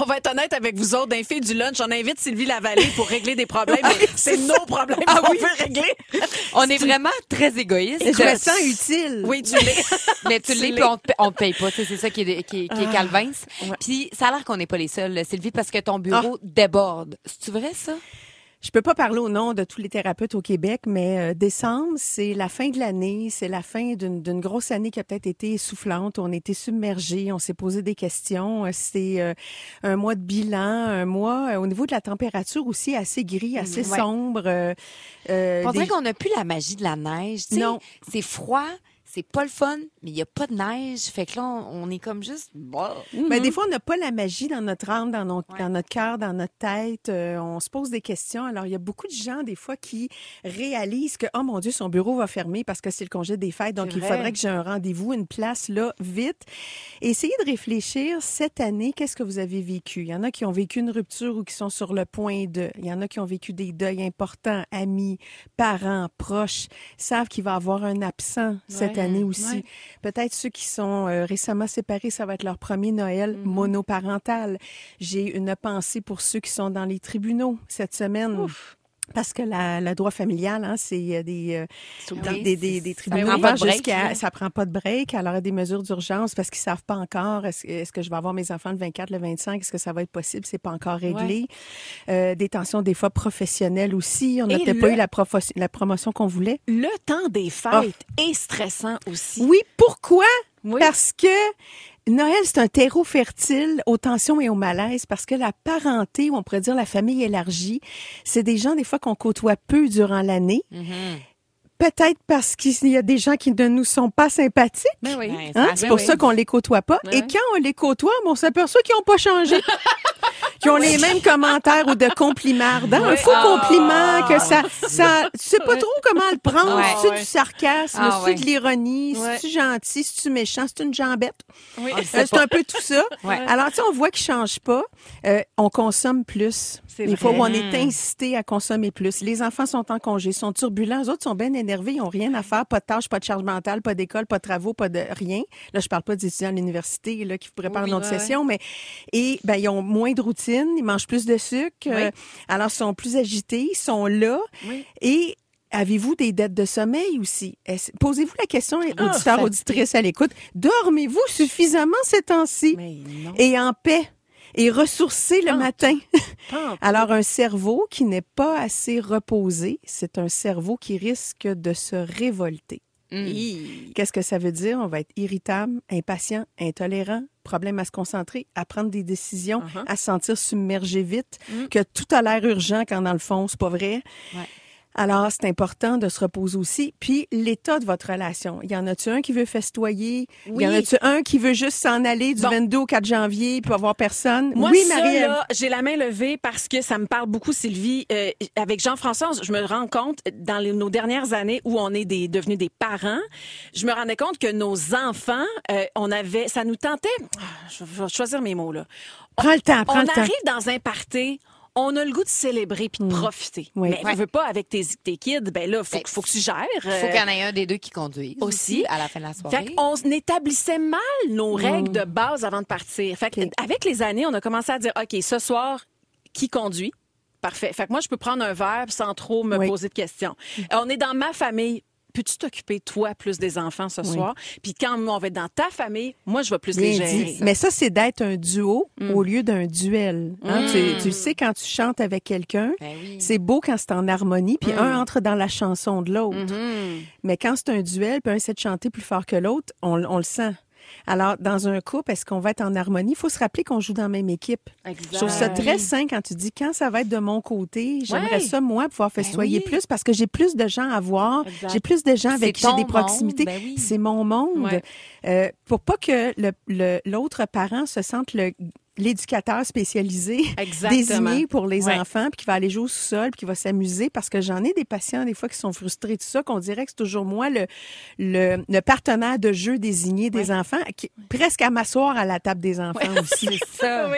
On va être honnête avec vous autres, d'un fille du lunch, on invite Sylvie Lavallée pour régler des problèmes. Mais c'est nos problèmes qu'on veut régler. On est vraiment très égoïste. Je me sens utile. Oui, tu l'es. Mais tu l'es, puis on te paye pas. Tu sais, c'est ça qui est calvin. Puis ça a l'air qu'on n'est pas les seuls, Sylvie, parce que ton bureau déborde. C'est-tu vrai, ça? Je peux pas parler au nom de tous les thérapeutes au Québec, mais décembre, c'est la fin de l'année, c'est la fin d'une grosse année qui a peut-être été essoufflante. On a été submergés, on s'est posé des questions. C'est un mois de bilan, un mois au niveau de la température aussi assez gris, assez sombre. On dirait qu'on n'a plus la magie de la neige. Tu sais, Non. c'est froid. C'est pas le fun, mais il n'y a pas de neige. Fait que là, on est comme juste... Ben, des fois, on n'a pas la magie dans notre âme, dans notre cœur, dans notre tête. On se pose des questions. Alors, il y a beaucoup de gens, des fois, qui réalisent que, oh mon Dieu, son bureau va fermer parce que c'est le congé des fêtes. Donc, il faudrait que j'ai un rendez-vous, une place là, vite. Et essayez de réfléchir, cette année, qu'est-ce que vous avez vécu? Il y en a qui ont vécu une rupture ou qui sont sur le point de. Il y en a qui ont vécu des deuils importants, amis, parents, proches, savent qu'il va y avoir un absent cette année aussi. Ouais. Peut-être ceux qui sont récemment séparés, ça va être leur premier Noël monoparental. J'ai une pensée pour ceux qui sont dans les tribunaux cette semaine. Ouf. Parce que le droit familial, hein, c'est des tribunaux ça prend pas de break. Alors, il y a des mesures d'urgence parce qu'ils savent pas encore est-ce que je vais avoir mes enfants le 24, le 25, est-ce que ça va être possible, c'est pas encore réglé. Des tensions des fois professionnelles aussi. On n'a peut-être pas eu la promotion qu'on voulait. Le temps des fêtes est stressant aussi. Oui, pourquoi? Oui. Parce que Noël, c'est un terreau fertile aux tensions et au malaise parce que la parenté, ou on pourrait dire la famille élargie, c'est des gens, des fois, qu'on côtoie peu durant l'année. Peut-être parce qu'il y a des gens qui ne nous sont pas sympathiques. Ben oui. Hein? C'est pour ça qu'on les côtoie pas. Et quand on les côtoie, on s'aperçoit qu'ils n'ont pas changé. Qui ont les mêmes commentaires ou de compliments ardents. Un faux compliment, que ça, tu sais pas trop comment le prendre. C'est du sarcasme, c'est de l'ironie, c'est gentil, c'est méchant, c'est une jambette. C'est un peu tout ça. Alors, tu sais, on voit qu'ils changent pas. On consomme plus. Des fois où on est incité à consommer plus. Les enfants sont en congé, sont turbulents. Les autres sont bien énervés, ils ont rien à faire, pas de tâches, pas de charge mentale, pas d'école, pas de travaux, pas de rien. Là, je parle pas des étudiants à l'université là qui vous préparent une autre session, mais ils ont moins de routine, ils mangent plus de sucre, alors ils sont plus agités, ils sont là et avez-vous des dettes de sommeil aussi? Posez-vous la question, auditeurs, auditrices à l'écoute. Dormez-vous suffisamment ces temps-ci? Et en paix? Et ressourcé le matin. Alors, un cerveau qui n'est pas assez reposé, c'est un cerveau qui risque de se révolter. Qu'est-ce que ça veut dire? On va être irritable, impatient, intolérant, problème à se concentrer, à prendre des décisions, à se sentir submergé vite, que tout a l'air urgent quand dans le fond, c'est pas vrai. Alors, c'est important de se reposer aussi. Puis, l'état de votre relation. Y en a-tu un qui veut festoyer? Y en a-tu un qui veut juste s'en aller du 22 au 4 janvier puis avoir personne? Moi, Marie-Ève. Là, j'ai la main levée parce que ça me parle beaucoup, Sylvie. Avec Jean-François, je me rends compte, dans nos dernières années où on est devenus des parents, je me rendais compte que nos enfants, ça nous tentait... Je vais choisir mes mots, là. Prends le temps. On arrive dans un party... On a le goût de célébrer puis de profiter. Mais tu veux pas avec tes kids, ben là, faut que tu gères. Faut qu'il y en ait un des deux qui conduise aussi à la fin de la soirée. Fait qu'on établissait mal nos règles de base avant de partir. Fait avec les années, on a commencé à dire, OK, ce soir, qui conduit? Parfait. Fait que moi, je peux prendre un verre sans trop me poser de questions. On est dans ma famille. Peux-tu t'occuper, toi, plus des enfants ce soir? Puis quand on va être dans ta famille, moi, je vais plus les gérer. Mais ça, c'est d'être un duo au lieu d'un duel. Hein? Tu sais, quand tu chantes avec quelqu'un, c'est beau quand c'est en harmonie, puis un entre dans la chanson de l'autre. Mais quand c'est un duel, puis un essaie de chanter plus fort que l'autre, on le sent. Alors, dans un couple, est-ce qu'on va être en harmonie? Il faut se rappeler qu'on joue dans la même équipe. Exact. Je trouve ça très sain quand tu dis, quand ça va être de mon côté, j'aimerais ça, moi, pouvoir festoyer plus parce que j'ai plus de gens à voir. J'ai plus de gens avec qui j'ai des proximités. C'est mon monde. Pour pas que l'autre parent se sente l'éducateur spécialisé désigné pour les enfants, puis qui va aller jouer au sous-sol, puis qui va s'amuser, parce que j'en ai des patients, des fois, qui sont frustrés de ça, qu'on dirait que c'est toujours moi le partenaire de jeu désigné des enfants, presque à m'asseoir à la table des enfants aussi. C'est ça.